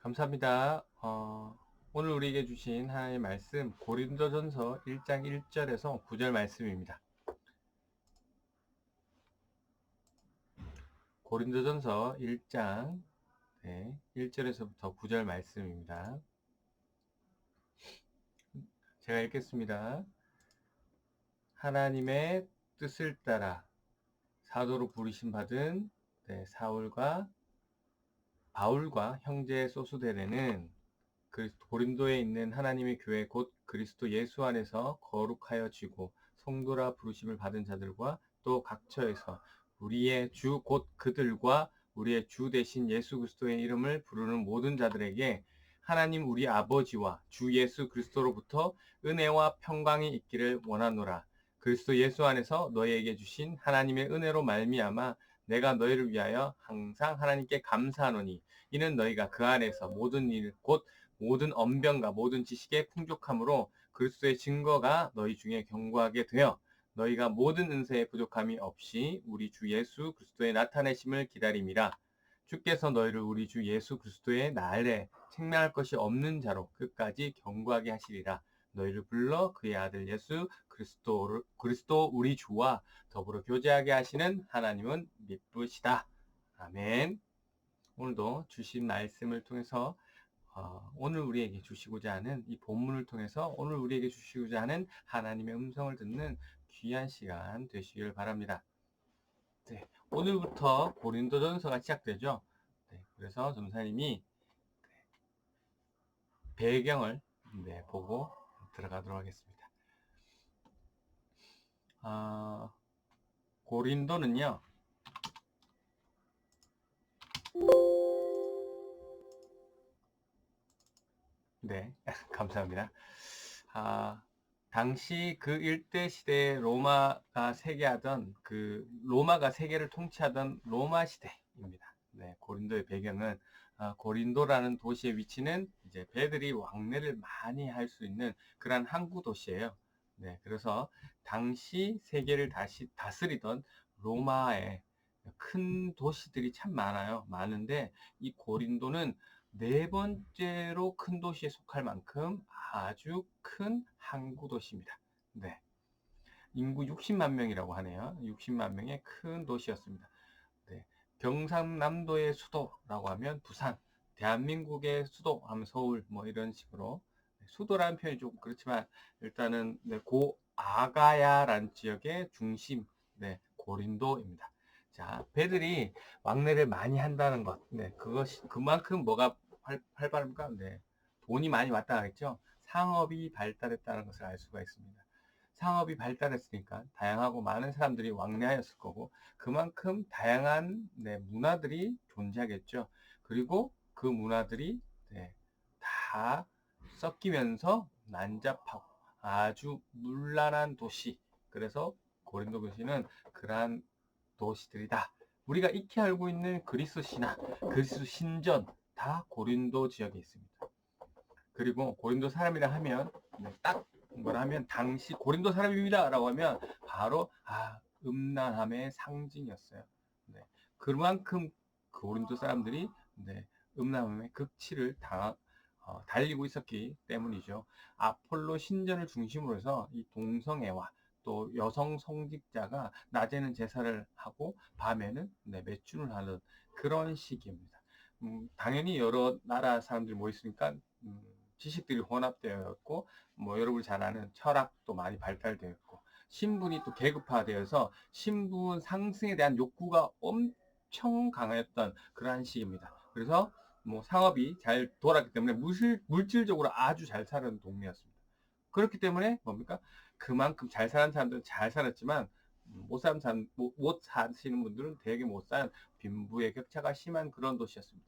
감사합니다. 오늘 우리에게 주신 하나님의 말씀 고린도전서 1장 1절에서 9절 말씀입니다. 고린도전서 1장 1절에서부터 9절 말씀입니다. 제가 읽겠습니다. 하나님의 뜻을 따라 사도로 부르심 받은 바울과 형제 소수데레는 고린도에 있는 하나님의 교회 곧 그리스도 예수 안에서 거룩하여지고 성도라 부르심을 받은 자들과 또 각처에서 우리의 주 곧 그들과 우리의 주 대신 예수 그리스도의 이름을 부르는 모든 자들에게 하나님 우리 아버지와 주 예수 그리스도로부터 은혜와 평강이 있기를 원하노라. 그리스도 예수 안에서 너희에게 주신 하나님의 은혜로 말미암아 내가 너희를 위하여 항상 하나님께 감사하노니 이는 너희가 그 안에서 모든 일 곧 모든 언변과 모든 지식의 풍족함으로 그리스도의 증거가 너희 중에 견고하게 되어 너희가 모든 은사에 부족함이 없이 우리 주 예수 그리스도의 나타내심을 기다림이라. 주께서 너희를 우리 주 예수 그리스도의 날에 책망할 것이 없는 자로 끝까지 견고하게 하시리라. 너희를 불러 그의 아들 예수 그리스도 우리 주와 더불어 교제하게 하시는 하나님은 미쁘시다. 아멘. 오늘도 주신 말씀을 통해서 오늘 우리에게 주시고자 하는 이 본문을 통해서 오늘 우리에게 주시고자 하는 하나님의 음성을 듣는 귀한 시간 되시길 바랍니다. 네, 오늘부터 고린도전서가 시작되죠. 네, 그래서 전사님이 배경을 보고 들어가도록 하겠습니다. 고린도는요. 네, 감사합니다. 당시 그 일대 시대에 로마가 세계를 통치하던 로마 시대입니다. 네, 고린도의 배경은 고린도라는 도시의 위치는 이제 배들이 왕래를 많이 할 수 있는 그러한 항구 도시예요. 네, 그래서 당시 세계를 다스리던 로마의 큰 도시들이 참 많아요. 많은데 이 고린도는 네 번째로 큰 도시에 속할 만큼 아주 큰 항구 도시입니다. 네. 인구 60만 명이라고 하네요. 60만 명의 큰 도시였습니다. 네. 경상남도의 수도라고 하면 부산, 대한민국의 수도 하면 서울 뭐 이런 식으로 수도라는 표현이 조금 그렇지만 일단은 고 아가야라는 지역의 중심, 고린도입니다. 자, 배들이 왕래를 많이 한다는 것, 그것이 그만큼 뭐가 활발합니까? 네, 돈이 많이 왔다 가겠죠. 상업이 발달했다는 것을 알 수가 있습니다. 상업이 발달했으니까 다양하고 많은 사람들이 왕래하였을 거고 그만큼 다양한 문화들이 존재하겠죠. 그리고 그 문화들이 다 섞이면서 난잡하고 아주 문란한 도시. 그래서 고린도 도시는 그러한 도시들이다. 우리가 익히 알고 있는 그리스 신화, 그리스 신전 다 고린도 지역에 있습니다. 그리고 고린도 사람이라 하면 딱 뭐라 하면 당시 고린도 사람입니다 라고 하면 바로 음란함의 상징이었어요. 네. 그만큼 고린도 사람들이 음란함의 극치를 달리고 있었기 때문이죠. 아폴로 신전을 중심으로 해서 이 동성애와 또 여성 성직자가 낮에는 제사를 하고 밤에는 매춘을 하는 그런 시기입니다. 당연히 여러 나라 사람들이 모였으니까 지식들이 혼합되어 있고 뭐 여러분이 잘 아는 철학도 많이 발달되어 있고 신분이 또 계급화되어서 신분 상승에 대한 욕구가 엄청 강했던 그러한 시기입니다. 그래서 뭐 상업이 잘 돌았기 때문에 물질적으로 아주 잘 사는 동네였습니다. 그렇기 때문에 뭡니까? 그만큼 잘 사는 사람들은 잘 살았지만 못 사시는 분들은 되게 못 산 빈부의 격차가 심한 그런 도시였습니다.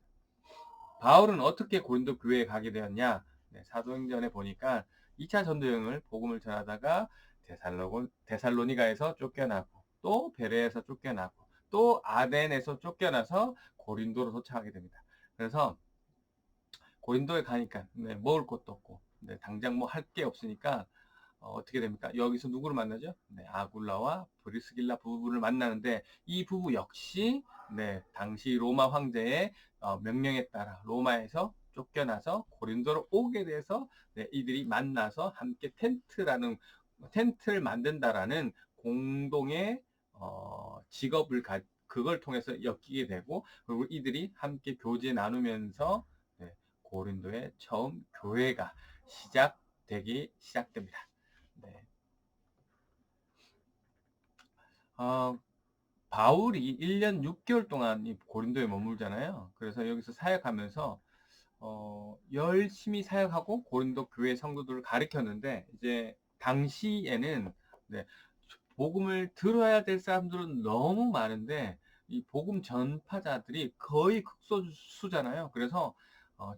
바울은 어떻게 고린도 교회에 가게 되었냐? 사도행전에 보니까 2차 전도여행을 복음을 전하다가 데살로니가에서 쫓겨나고 또 베레에서 쫓겨나고 또 아덴에서 쫓겨나서 고린도로 도착하게 됩니다. 그래서 고린도에 가니까 먹을 것도 없고 당장 뭐 할 게 없으니까 어떻게 됩니까? 여기서 누구를 만나죠? 네, 아굴라와 브리스길라 부부를 만나는데 이 부부 역시 네, 당시 로마 황제의 명령에 따라 로마에서 쫓겨나서 고린도로 오게 돼서 네, 이들이 만나서 함께 텐트를 만든다라는 공동의 직업을 그걸 통해서 엮이게 되고 그리고 이들이 함께 교제 나누면서 네, 고린도의 처음 교회가 시작됩니다. 네. 어, 바울이 1년 6개월 동안 이 고린도에 머물잖아요. 그래서 여기서 사역하면서 열심히 사역하고 고린도 교회 성도들을 가르쳤는데 이제 당시에는 네, 복음을 들어야 될 사람들은 너무 많은데 이 복음 전파자들이 거의 극소수잖아요. 그래서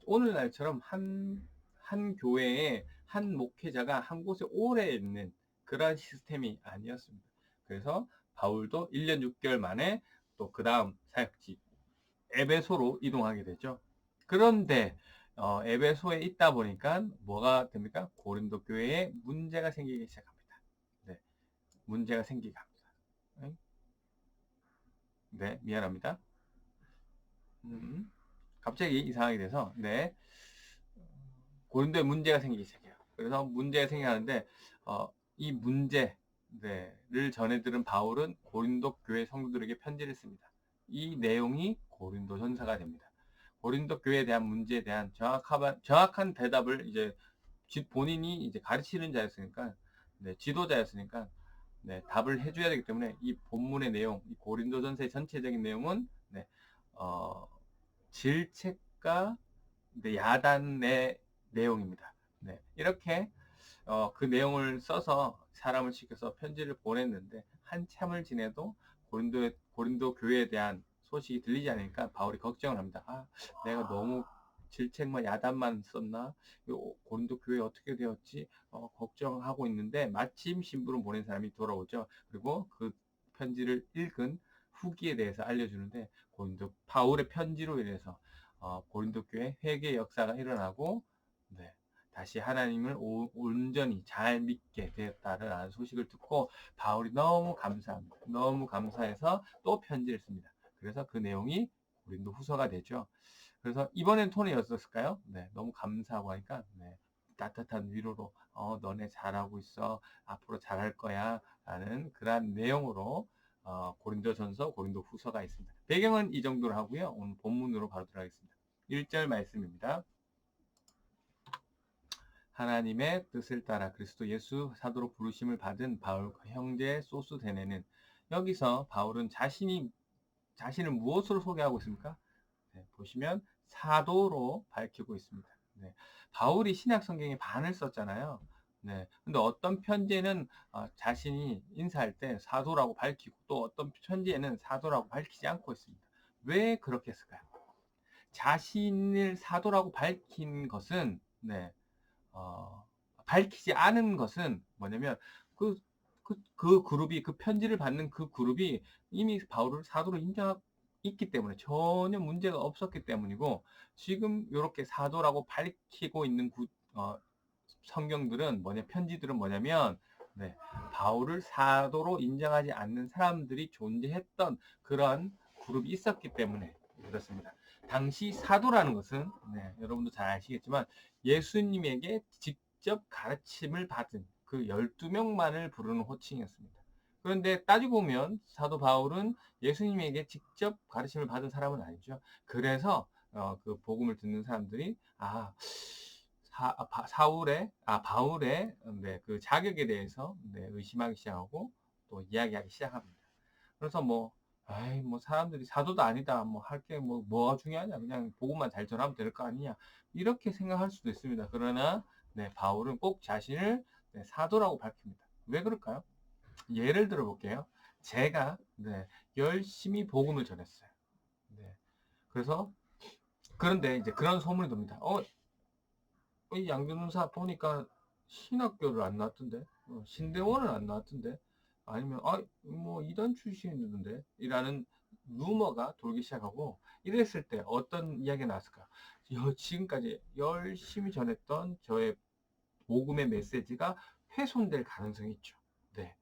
오늘날처럼 한 교회에 한 목회자가 한 곳에 오래 있는 그런 시스템이 아니었습니다. 그래서 바울도 1년 6개월 만에 또 그 다음 사역지 에베소로 이동하게 되죠. 그런데 에베소에 있다 보니까 뭐가 됩니까? 고린도 교회에 문제가 생기기 시작합니다. 네, 문제가 생기게 합니다. 네, 미안합니다. 갑자기 이상하게 돼서 네, 고린도에 문제가 생기기 시작해요. 그래서 문제가 생기는데 이 문제를 전해 들은 바울은 고린도 교회 성도들에게 편지를 씁니다. 이 내용이 고린도 전서가 됩니다. 고린도 교회에 대한 문제에 대한 정확한 대답을 이제 본인이 이제 가르치는 자였으니까, 네, 지도자였으니까, 네, 답을 해줘야 되기 때문에 이 본문의 내용, 이 고린도전서의 전체적인 내용은 네, 어, 질책과 네, 야단의 내용입니다. 네, 이렇게 그 내용을 써서 사람을 시켜서 편지를 보냈는데 한참을 지내도 고린도 교회에 대한 소식이 들리지 않으니까 바울이 걱정을 합니다. 아, 내가 너무 질책만 야단만 썼나? 고린도 교회 어떻게 되었지? 걱정하고 있는데 마침 신부를 보낸 사람이 돌아오죠. 그리고 그 편지를 읽은 후기에 대해서 알려주는데 바울의 편지로 인해서 고린도 교회 회개 역사가 일어나고 네, 다시 하나님을 온전히 잘 믿게 되었다는 소식을 듣고 바울이 너무 감사합니다. 너무 감사해서 또 편지를 씁니다. 그래서 그 내용이 고린도 후서가 되죠. 그래서 이번엔 톤이 어땠을까요? 네, 너무 감사하고 하니까 네, 따뜻한 위로로 너네 잘하고 있어. 앞으로 잘할 거야. 라는 그런 내용으로 고린도전서, 고린도 후서가 있습니다. 배경은 이 정도로 하고요. 오늘 본문으로 바로 들어가겠습니다. 1절 말씀입니다. 하나님의 뜻을 따라 그리스도 예수 사도로 부르심을 받은 바울과 형제 소스데네는 여기서 바울은 자신을 무엇으로 소개하고 있습니까? 네, 보시면 사도로 밝히고 있습니다. 네, 바울이 신약 성경에 반을 썼잖아요. 네, 근데 어떤 편지에는 자신이 인사할 때 사도라고 밝히고 또 어떤 편지에는 사도라고 밝히지 않고 있습니다. 왜 그렇게 했을까요? 자신을 사도라고 밝힌 것은 네, 어, 밝히지 않은 것은 뭐냐면 그 그룹이 그 편지를 받는 그 그룹이 이미 바울을 사도로 인정하고 있기 때문에 전혀 문제가 없었기 때문이고 지금 이렇게 사도라고 밝히고 있는 성경들은 편지들은 뭐냐면 네, 바울을 사도로 인정하지 않는 사람들이 존재했던 그런 그룹이 있었기 때문에 그렇습니다. 당시 사도라는 것은 네, 여러분도 잘 아시겠지만 예수님에게 직접 가르침을 받은 그 12명만을 부르는 호칭이었습니다. 그런데 따지고 보면 사도 바울은 예수님에게 직접 가르침을 받은 사람은 아니죠. 그래서 그 복음을 듣는 사람들이 바울의 네, 그 자격에 대해서 네, 의심하기 시작하고 또 이야기하기 시작합니다. 그래서 뭐 사람들이 사도도 아니다. 뭐 할 게 뭐가 중요하냐. 그냥 복음만 잘 전하면 될 거 아니냐. 이렇게 생각할 수도 있습니다. 그러나 네, 바울은 꼭 자신을 네, 사도라고 밝힙니다. 왜 그럴까요? 예를 들어 볼게요. 제가 네, 열심히 복음을 전했어요. 네. 그래서 그런데 이제 그런 소문이 돕니다. 이 양변호사 보니까 신학교를 안 나왔던데, 신대원을 안 나왔던데, 아니면 뭐 이단 출신이던데 이라는 루머가 돌기 시작하고 이랬을 때 어떤 이야기가 나왔을까? 지금까지 열심히 전했던 저의 복음의 메시지가 훼손될 가능성이 있죠. 네.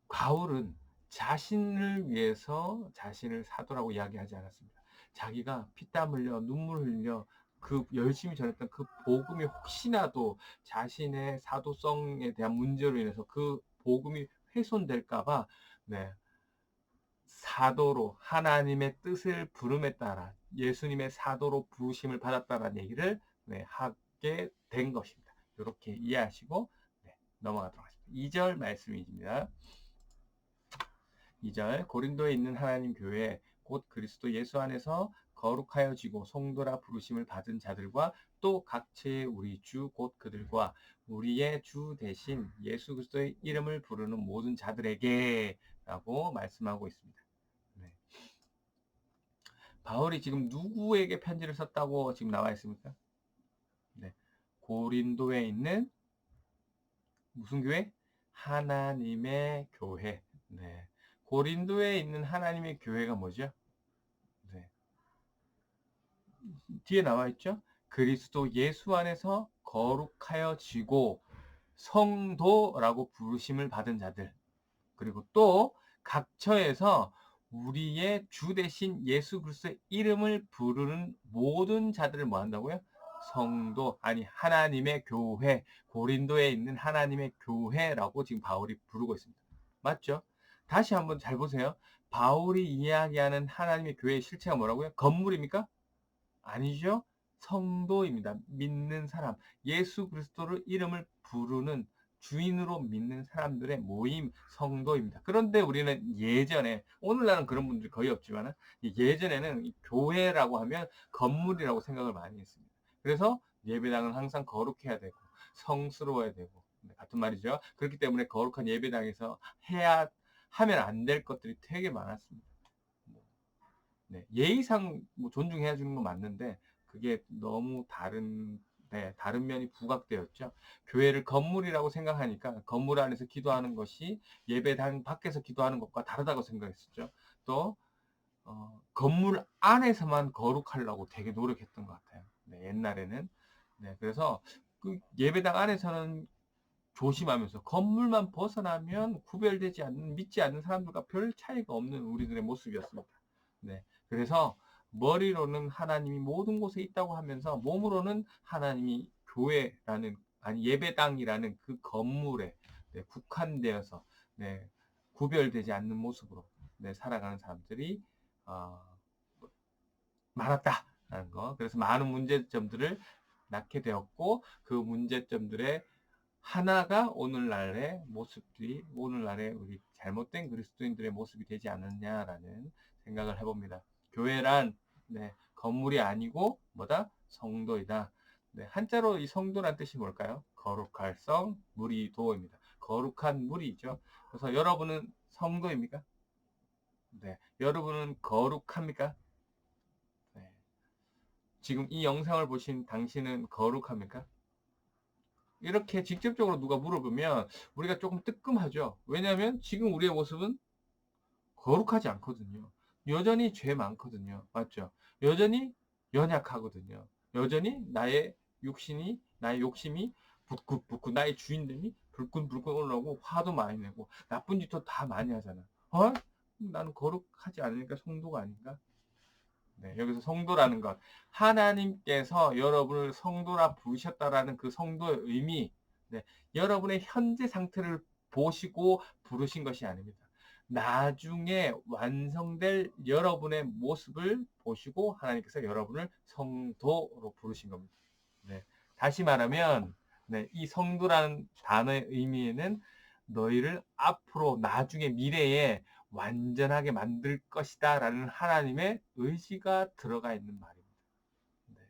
바울은 자신을 위해서 자신을 사도라고 이야기하지 않았습니다. 자기가 피땀 흘려 눈물 흘려 그 열심히 전했던 그 복음이 혹시나도 자신의 사도성에 대한 문제로 인해서 그 복음이 훼손될까봐, 네, 사도로 하나님의 뜻을 부름에 따라 예수님의 사도로 부르심을 받았다는 얘기를, 네, 하게 된 것입니다. 이렇게 이해하시고, 네, 넘어가도록 하겠습니다. 2절 말씀입니다. 2절 고린도에 있는 하나님 교회 곧 그리스도 예수 안에서 거룩하여지고 성도라 부르심을 받은 자들과 또 각처의 우리 주 곧 그들과 우리의 주 대신 예수 그리스도의 이름을 부르는 모든 자들에게 라고 말씀하고 있습니다. 네. 바울이 지금 누구에게 편지를 썼다고 지금 나와 있습니까? 네. 고린도에 있는 무슨 교회? 하나님의 교회. 네. 고린도에 있는 하나님의 교회가 뭐죠? 네. 뒤에 나와 있죠? 그리스도 예수 안에서 거룩하여지고 성도라고 부르심을 받은 자들. 그리고 또 각처에서 우리의 주 대신 예수 그리스도의 이름을 부르는 모든 자들을 뭐 한다고요? 성도, 아니 하나님의 교회, 고린도에 있는 하나님의 교회라고 지금 바울이 부르고 있습니다. 맞죠? 다시 한번 잘 보세요. 바울이 이야기하는 하나님의 교회의 실체가 뭐라고요? 건물입니까? 아니죠. 성도입니다. 믿는 사람, 예수 그리스도를 이름을 부르는 주인으로 믿는 사람들의 모임, 성도입니다. 그런데 우리는 예전에, 오늘날은 그런 분들이 거의 없지만 예전에는 이 교회라고 하면 건물이라고 생각을 많이 했습니다. 그래서 예배당은 항상 거룩해야 되고 성스러워야 되고, 같은 말이죠. 그렇기 때문에 거룩한 예배당에서 하면 안 될 것들이 되게 많았습니다. 네, 예의상 뭐 존중해야 주는 건 맞는데 그게 너무 다른 면이 부각되었죠. 교회를 건물이라고 생각하니까 건물 안에서 기도하는 것이 예배당 밖에서 기도하는 것과 다르다고 생각했었죠. 또 건물 안에서만 거룩하려고 되게 노력했던 것 같아요. 네, 옛날에는. 네, 그래서 그 예배당 안에서는 조심하면서 건물만 벗어나면 구별되지 않는, 믿지 않는 사람들과 별 차이가 없는 우리들의 모습이었습니다. 네. 그래서 머리로는 하나님이 모든 곳에 있다고 하면서 몸으로는 하나님이 교회라는, 아니 예배당이라는 그 건물에, 네, 국한되어서, 네, 구별되지 않는 모습으로, 네, 살아가는 사람들이 어, 많았다라는 거. 그래서 많은 문제점들을 낳게 되었고 그 문제점들의 하나가 오늘날의 모습들이, 오늘날의 우리 잘못된 그리스도인들의 모습이 되지 않았냐라는 생각을 해봅니다. 교회란, 네, 건물이 아니고 뭐다? 성도이다. 네, 한자로 이 성도란 뜻이 뭘까요? 거룩할 성, 무리도입니다. 거룩한 무리죠. 그래서 여러분은 성도입니까? 네, 여러분은 거룩합니까? 네. 지금 이 영상을 보신 당신은 거룩합니까? 이렇게 직접적으로 누가 물어보면 우리가 조금 뜨끔하죠. 왜냐하면 지금 우리의 모습은 거룩하지 않거든요. 여전히 죄 많거든요. 맞죠? 여전히 연약하거든요. 여전히 나의 욕심이 붓긋붓긋, 나의 주인됨이 불끈불끈 올라오고 화도 많이 내고 나쁜 짓도 다 많이 하잖아. 나는 거룩하지 않으니까 성도가 아닌가? 네, 여기서 성도라는 것, 하나님께서 여러분을 성도라 부르셨다라는 그 성도의 의미, 네, 여러분의 현재 상태를 보시고 부르신 것이 아닙니다. 나중에 완성될 여러분의 모습을 보시고 하나님께서 여러분을 성도로 부르신 겁니다. 네, 다시 말하면, 네, 이 성도라는 단어의 의미에는 너희를 앞으로 나중에 미래에 완전하게 만들 것이다 라는 하나님의 의지가 들어가 있는 말입니다. 네.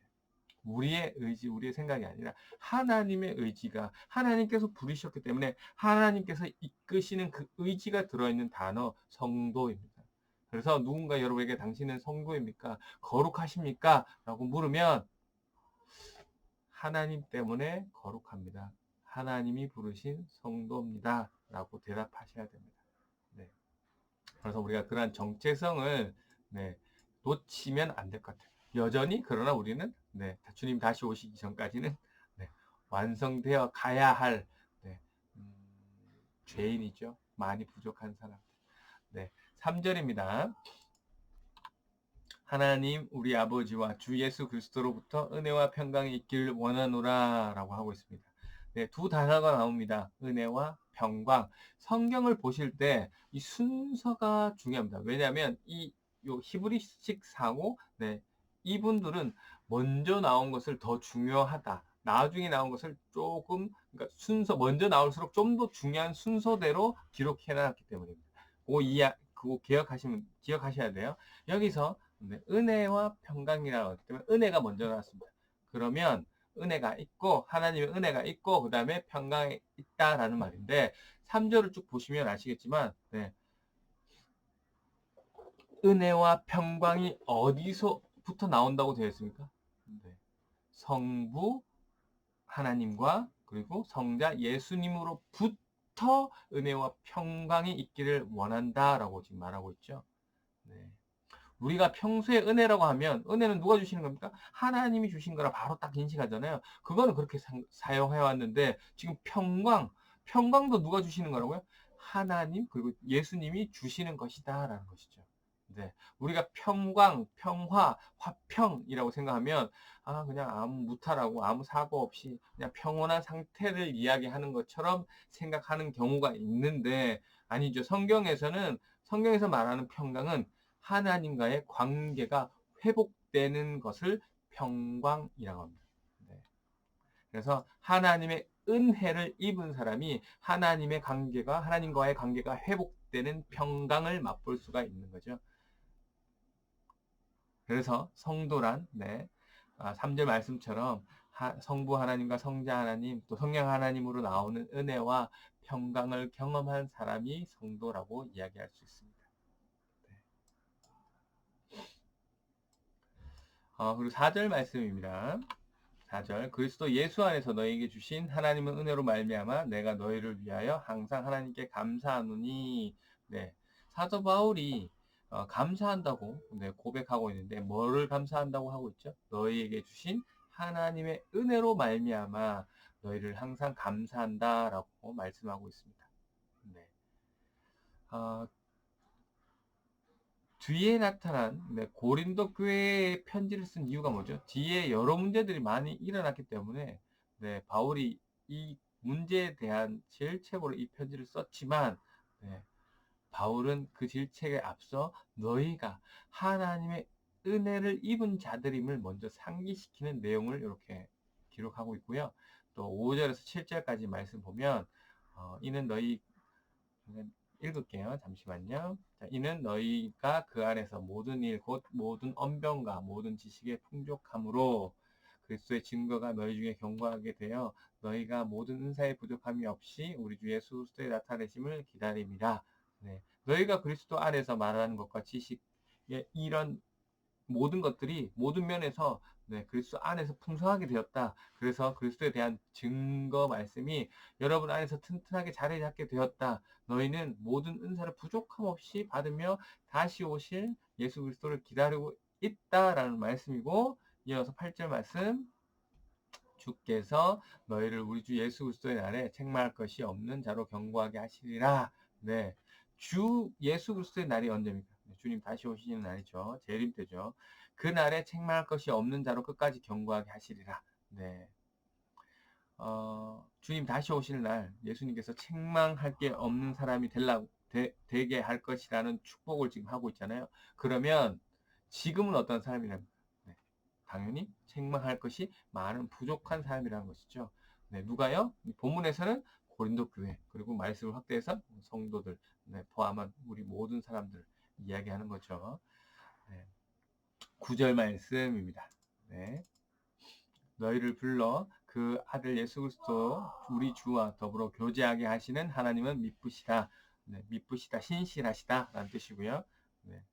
우리의 의지, 우리의 생각이 아니라 하나님의 의지가, 하나님께서 부르셨기 때문에 하나님께서 이끄시는 그 의지가 들어있는 단어 성도입니다. 그래서 누군가 여러분에게 당신은 성도입니까? 거룩하십니까? 라고 물으면 하나님 때문에 거룩합니다. 하나님이 부르신 성도입니다. 라고 대답하셔야 됩니다. 네. 그래서 우리가 그러한 정체성을, 네, 놓치면 안 될 것 같아요. 여전히 그러나 우리는, 네, 주님 다시 오시기 전까지는, 네, 완성되어 가야 할 네, 죄인이죠. 많이 부족한 사람. 네, 3절입니다. 하나님 우리 아버지와 주 예수 그리스도로부터 은혜와 평강이 있기를 원하노라 라고 하고 있습니다. 네, 두 단어가 나옵니다. 은혜와 평강. 성경을 보실 때 이 순서가 중요합니다. 왜냐하면 요 히브리식 상호, 네, 이분들은 먼저 나온 것을 더 중요하다. 나중에 나온 것을 조금, 그러니까 순서, 먼저 나올수록 좀 더 중요한 순서대로 기록해 놨기 때문입니다. 그거 기억하셔야 돼요. 여기서 네, 은혜와 평강이라고 하기 때문에 은혜가 먼저 나왔습니다. 그러면 은혜가 있고 하나님의 은혜가 있고 그 다음에 평강이 있다라는 말인데 3절을 쭉 보시면 아시겠지만 네, 은혜와 평강이 어디서부터 나온다고 되어 있습니까? 네, 성부 하나님과 그리고 성자 예수님으로부터 은혜와 평강이 있기를 원한다라고 지금 말하고 있죠. 네. 우리가 평소에 은혜라고 하면 은혜는 누가 주시는 겁니까? 하나님이 주신 거라 바로 딱 인식하잖아요. 그거는 그렇게 사용해 왔는데 지금 평강도 누가 주시는 거라고요? 하나님 그리고 예수님이 주시는 것이다라는 것이죠. 네, 우리가 평강, 평화, 화평이라고 생각하면 그냥 아무 무탈하고 아무 사고 없이 그냥 평온한 상태를 이야기하는 것처럼 생각하는 경우가 있는데 아니죠. 성경에서 말하는 평강은 하나님과의 관계가 회복되는 것을 평강이라고 합니다. 네. 그래서 하나님의 은혜를 입은 사람이 하나님과의 관계가 회복되는 평강을 맛볼 수가 있는 거죠. 그래서 성도란, 네, 3절 말씀처럼 성부 하나님과 성자 하나님, 또 성령 하나님으로 나오는 은혜와 평강을 경험한 사람이 성도라고 이야기할 수 있습니다. 그리고 4절 말씀입니다. 4절 그리스도 예수 안에서 너희에게 주신 하나님의 은혜로 말미암아 내가 너희를 위하여 항상 하나님께 감사하노니. 네, 사도 바울이 감사한다고 네, 고백하고 있는데 뭐를 감사한다고 하고 있죠? 너희에게 주신 하나님의 은혜로 말미암아 너희를 항상 감사한다라고 말씀하고 있습니다. 네. 어, 뒤에 나타난 네, 고린도 교회의 편지를 쓴 이유가 뭐죠? 뒤에 여러 문제들이 많이 일어났기 때문에 네, 바울이 이 문제에 대한 질책으로 이 편지를 썼지만 네, 바울은 그 질책에 앞서 너희가 하나님의 은혜를 입은 자들임을 먼저 상기시키는 내용을 이렇게 기록하고 있고요. 또 5절에서 7절까지 말씀 보면 이는 너희 읽을게요. 잠시만요. 자, 이는 너희가 그 안에서 모든 일, 곧 모든 언변과 모든 지식의 풍족함으로 그리스도의 증거가 너희 중에 견고하게 되어 너희가 모든 은사의 부족함이 없이 우리 주 예수 그리스도의 나타내심을 기다림이라. 네. 너희가 그리스도 안에서 말하는 것과 지식의 이런 모든 것들이 모든 면에서 네, 그리스도 안에서 풍성하게 되었다. 그래서 그리스도에 대한 증거 말씀이 여러분 안에서 튼튼하게 자리 잡게 되었다. 너희는 모든 은사를 부족함 없이 받으며 다시 오실 예수 그리스도를 기다리고 있다라는 말씀이고 이어서 8절 말씀 주께서 너희를 우리 주 예수 그리스도의 날에 책망할 것이 없는 자로 경고하게 하시리라. 네. 주 예수 그리스도의 날이 언제입니까? 주님 다시 오시는 날이죠. 재림 때죠. 그 날에 책망할 것이 없는 자로 끝까지 경고하게 하시리라. 네. 주님 다시 오시는 날 예수님께서 책망할 게 없는 사람이 되게 할 것이라는 축복을 지금 하고 있잖아요. 그러면 지금은 어떤 사람이랍니까? 네. 당연히 책망할 것이 많은 부족한 사람이라는 것이죠. 네, 누가요? 본문에서는 고린도 교회 그리고 말씀을 확대해서 성도들 네, 포함한 우리 모든 사람들 이야기하는 거죠. 네, 9절 말씀입니다. 네, 너희를 불러 그 아들 예수 그리스도 우리 주와 더불어 교제하게 하시는 하나님은 미쁘시다. 네, 미쁘시다, 신실하시다 라는 뜻이고요. 네,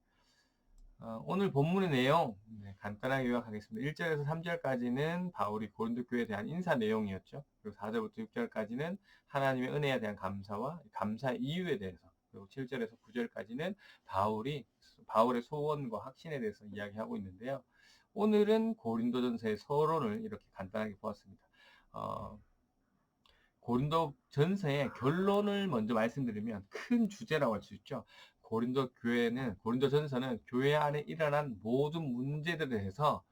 오늘 본문의 내용 네, 간단하게 요약하겠습니다. 1절에서 3절까지는 바울이 고린도 교회에 대한 인사 내용이었죠. 그리고 4절부터 6절까지는 하나님의 은혜에 대한 감사와 감사 이유에 대해서 그리고 7절에서 9절까지는 바울의 소원과 확신에 대해서 이야기하고 있는데요. 오늘은 고린도전서의 서론을 이렇게 간단하게 보았습니다. 고린도 전서의 결론을 먼저 말씀드리면 큰 주제라고 할 수 있죠. 고린도 전서는 교회 안에 일어난 모든 문제들에 대해서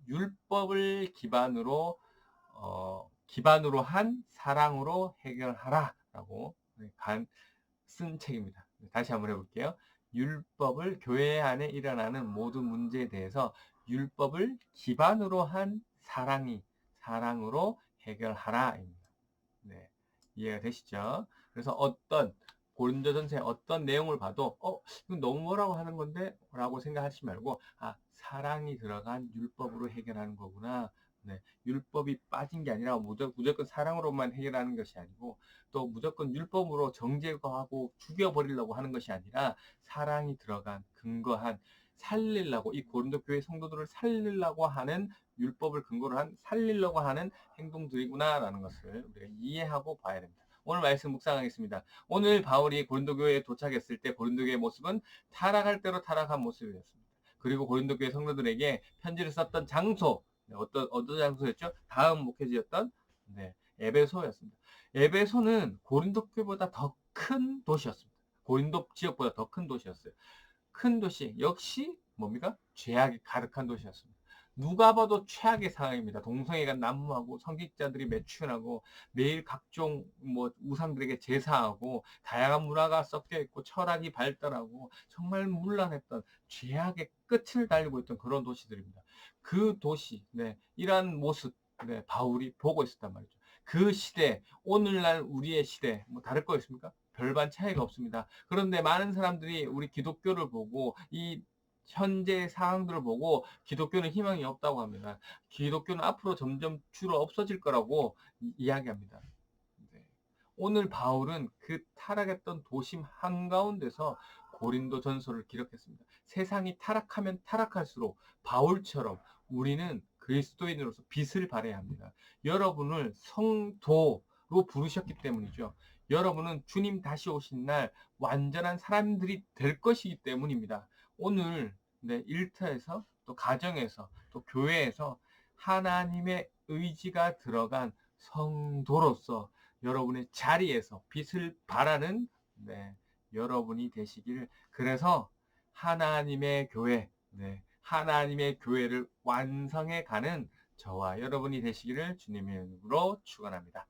율법을 기반으로 한 사랑으로 해결하라라고 쓴 책입니다. 다시 한번 해볼게요. 교회 안에 일어나는 모든 문제에 대해서 율법을 기반으로 한 사랑으로 해결하라입니다. 네, 이해가 되시죠? 그래서 고린도전서의 어떤 내용을 봐도 이건 너무 뭐라고 하는 건데? 라고 생각하지 말고 사랑이 들어간 율법으로 해결하는 거구나. 네, 율법이 빠진 게 아니라 무조건 사랑으로만 해결하는 것이 아니고 또 무조건 율법으로 정죄하고 죽여버리려고 하는 것이 아니라 사랑이 들어간 근거한 살리려고 이 고린도 교회 성도들을 살리려고 하는 율법을 근거로 한 살리려고 하는 행동들이구나라는 것을 우리가 이해하고 봐야 됩니다. 오늘 말씀 묵상하겠습니다. 오늘 바울이 고린도 교회에 도착했을 때 고린도 교회의 모습은 타락할 대로 타락한 모습이었습니다. 그리고 고린도 교회 성도들에게 편지를 썼던 장소, 어떤 장소였죠? 다음 목회지였던 에베소였습니다. 에베소는 고린도 교회보다 더 큰 도시였습니다. 고린도 지역보다 더 큰 도시였어요. 큰 도시 역시 뭡니까? 죄악이 가득한 도시였습니다. 누가 봐도 최악의 상황입니다. 동성애가 난무하고 성직자들이 매춘하고 매일 각종 우상들에게 제사하고 다양한 문화가 섞여 있고 철학이 발달하고 정말 문란했던 죄악의 끝을 달리고 있던 그런 도시들입니다. 그 도시, 이러한 모습, 바울이 보고 있었단 말이죠. 그 시대, 오늘날 우리의 시대, 다를 거 있습니까? 별반 차이가 없습니다. 그런데 많은 사람들이 우리 기독교를 보고 이 현재 상황들을 보고 기독교는 희망이 없다고 합니다. 기독교는 앞으로 점점 주로 없어질 거라고 이야기합니다. 네. 오늘 바울은 그 타락했던 도심 한가운데서 고린도 전서를 기록했습니다. 세상이 타락하면 타락할수록 바울처럼 우리는 그리스도인으로서 빛을 발해야 합니다. 여러분을 성도로 부르셨기 때문이죠. 여러분은 주님 다시 오신 날 완전한 사람들이 될 것이기 때문입니다. 오늘 일터에서 또 가정에서 또 교회에서 하나님의 의지가 들어간 성도로서 여러분의 자리에서 빛을 발하는 여러분이 되시기를. 그래서 하나님의 하나님의 교회를 완성해 가는 저와 여러분이 되시기를 주님의 이름으로 축원합니다.